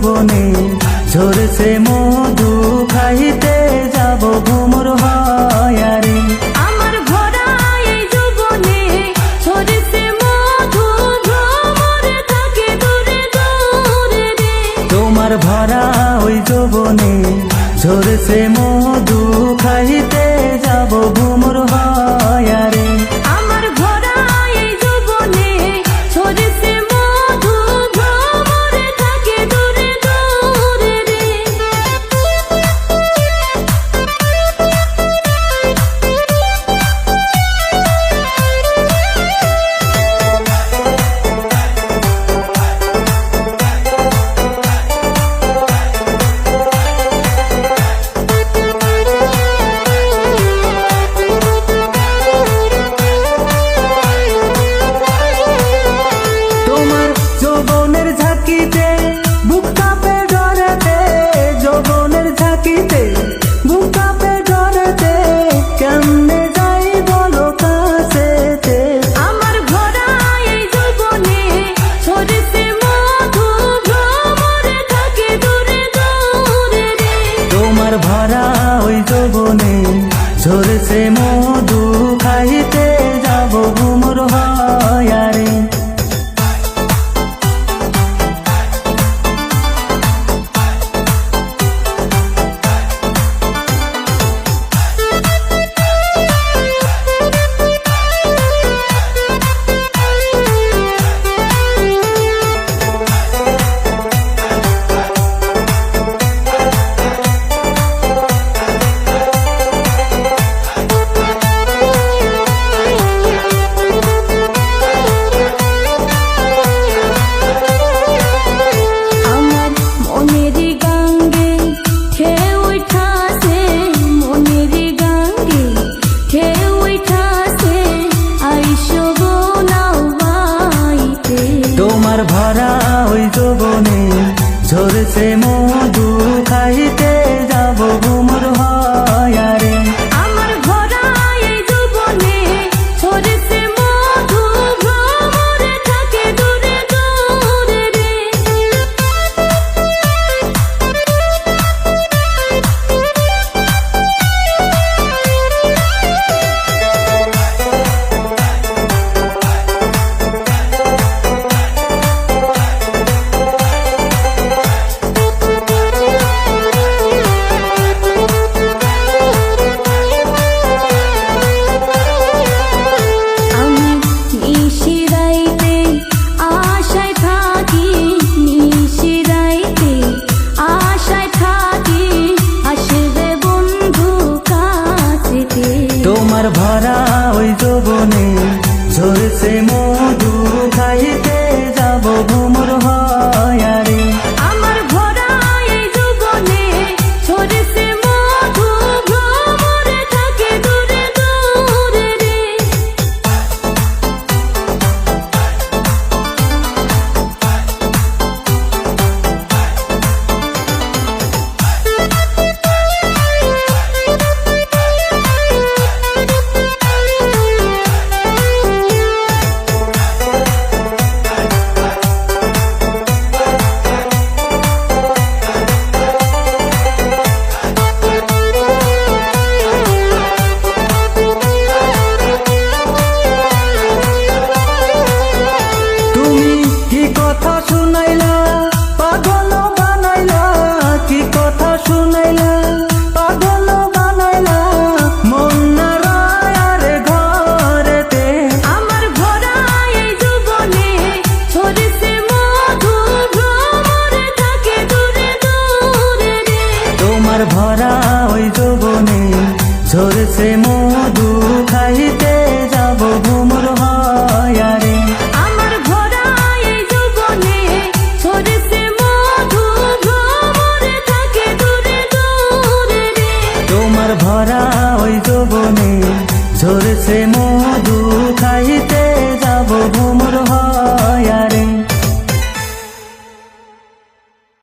যৌবনে ঝরছে মধু খাইতে যাব ভ্রমর হায়ারে। আমার ভরা এই যৌবনে ঝরছে মধু ভ্রমর থাকে দূরে দূরে রে। তোমার ভরা ওই যৌবনে ঝরছে মধু খাইতে যাব ভ্রমর হায়ারে। আমার ভরা এই যৌবনে ঝরছে মধু ভ্রমর থাকে দূরে দূরে রে। তোমার যৌবনের ঝাঁকিতে বুক কাঁপে ডরেতে, যৌবনের ঝাঁকিতে বুক কাঁপে ডরেতে, কেমনে যাই বলো কাছেতে। আমার ভরা এই যৌবনে ঝরছে মধু ভ্রমর থাকে দূরে দূরে রে। তোমার ভরা ওই যৌবনে ঝরছে মধু খাইতে যাব ভ্রমর হায়ারে। আমার মনের গাঙ্গে ঢেউ উঠাছে, মনের গাঙ্গে ঢেউ উঠাছে, আইসো গো নাও বাইতে। তোমার ভরা ওই যৌবনে ঝরছে মধু খাইতে যাব ভ্রমর হায়ারে। আমার ভরা এই যৌবনে ঝরছে মধু ভ্রমর থাকে দূরে দূরে রে। আমি নিশিরাইতে আশায় থাকি, নিশিরাইতে আশায় থাকি, আসবে বন্ধু কাছেতে। তোমার ভরা ওই যৌবনে ঝরছে মধু খাইতে যাব ভ্রমর হায়ারে। আমার ভরা এই যৌবনে ঝরছে মধু ভ্রমর থাকে দূরে দূরে রে। তুমি কি কথা শুনাইলা পাগল বানাইলা, কি কথা শুনাইলা পাগল বানাইলা, মন না রায়ারে ঘরেতে। আমার ভরা এই যৌবনে ঝরছে মধু ভ্রমর থাকে দূরে দূরে রে। তোমার ভরা ওই যৌবনে ঝরছে মধু খাইতে যাব ভ্রমর হায়ারে। আমার ভরা এই যৌবনে ঝরছে মধু ভ্রমর থাকে দূরে দূরে রে। তোমার ভরা ওই যৌবনে ঝরছে মধু খাইতে যাব ভ্রমর হায়ারে।